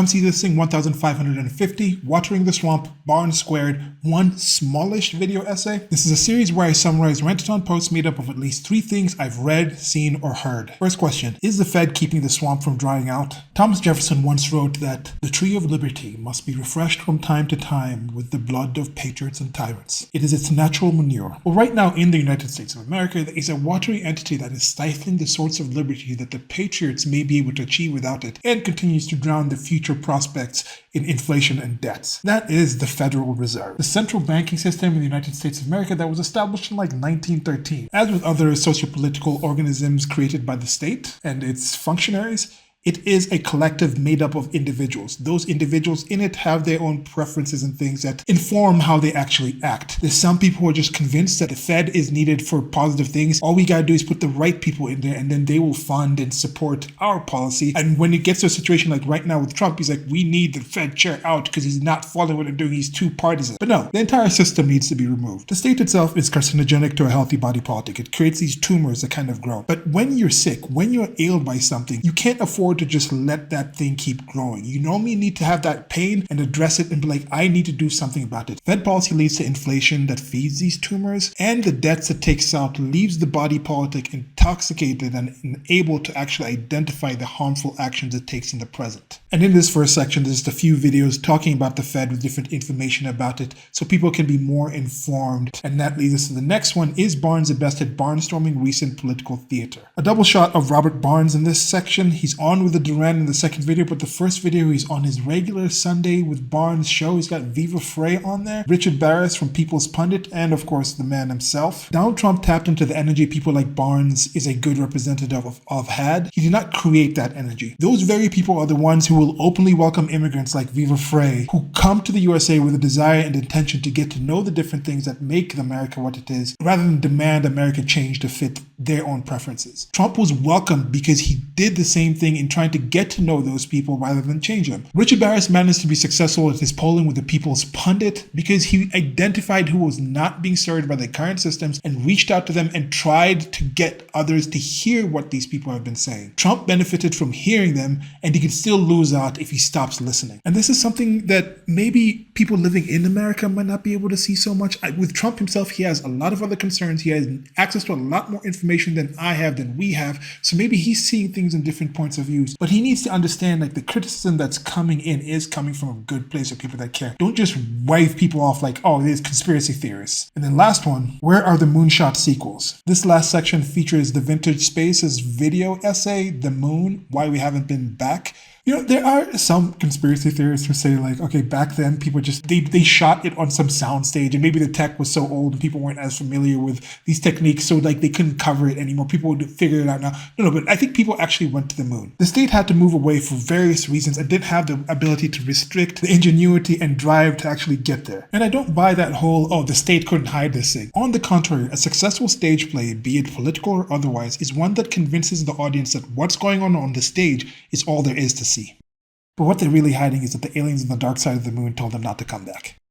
Come see this thing 1550, Watering the Swamp, Barn Squared, one smallish video essay. This is a series where I summarize rantatonne posts made up of at least 3 things I've read, seen, or heard. First question, is the Fed keeping the swamp from drying out? Thomas Jefferson once wrote that the tree of liberty must be refreshed from time to time with the blood of patriots and tyrants. It is its natural manure. Well, right now in the United States of America, there is a watery entity that is stifling the sorts of liberty that the patriots may be able to achieve without it, and continues to drown the future prospects in inflation and debts. That is the Federal Reserve, the central banking system in the United States of America that was established in like 1913. As with other sociopolitical organisms created by the state and its functionaries, it is a collective made up of individuals. Those individuals in it have their own preferences and things that inform how they actually act. There's some people who are just convinced that the Fed is needed for positive things. All we gotta do is put the right people in there and then they will fund and support our policy. And when it gets to a situation like right now with Trump, he's like, we need the Fed chair out because he's not following what they're doing. He's too partisan. But no, the entire system needs to be removed. The state itself is carcinogenic to a healthy body politic. It creates these tumors that kind of grow. But when you're sick, when you're ailed by something, you can't afford to just let that thing keep growing. You normally need to have that pain and address it and be like, I need to do something about it. Fed policy leads to inflation that feeds these tumors, and the debts it takes out leaves the body politic intoxicated and unable to actually identify the harmful actions it takes in the present. And in this first section, there's a few videos talking about the Fed with different information about it so people can be more informed. And that leads us to the next one. Is Barnes the best at barnstorming recent political theater? A double shot of Robert Barnes in this section. He's on with the Duran in the second video, but the first video he's on his regular Sunday with Barnes show. He's got Viva Frey on there, Richard Barris from People's Pundit, and of course the man himself. Donald Trump tapped into the energy people like Barnes is a good representative of had. He did not create that energy. Those very people are the ones who will openly welcome immigrants like Viva Frey, who come to the USA with a desire and intention to get to know the different things that make America what it is, rather than demand America change to fit their own preferences. Trump was welcomed because he did the same thing in trying to get to know those people rather than change them. Richard Barris managed to be successful at his polling with the People's Pundit because he identified who was not being served by the current systems and reached out to them and tried to get others to hear what these people have been saying. Trump benefited from hearing them, and he could still lose out if he stops listening. And this is something that maybe people living in America might not be able to see so much. With Trump himself, he has a lot of other concerns. He has access to a lot more information than I have, than we have. So maybe he's seeing things in different points of views. But he needs to understand like the criticism that's coming in is coming from a good place of people that care. Don't just wave people off like, oh, there's conspiracy theorists. And then last one, where are the moonshot sequels? This last section features the Vintage Space's video essay, The Moon, Why We Haven't Been Back. You know, there are some conspiracy theorists who say like, okay, back then people just, they shot it on some soundstage and maybe the tech was so old and people weren't as familiar with these techniques, so like they couldn't cover it anymore. People would figure it out now. No, but I think people actually went to the moon. The state had to move away for various reasons and didn't have the ability to restrict the ingenuity and drive to actually get there. And I don't buy that whole, oh, the state couldn't hide this thing. On the contrary, a successful stage play, be it political or otherwise, is one that convinces the audience that what's going on the stage is all there is to see. But what they're really hiding is that the aliens on the dark side of the moon told them not to come back.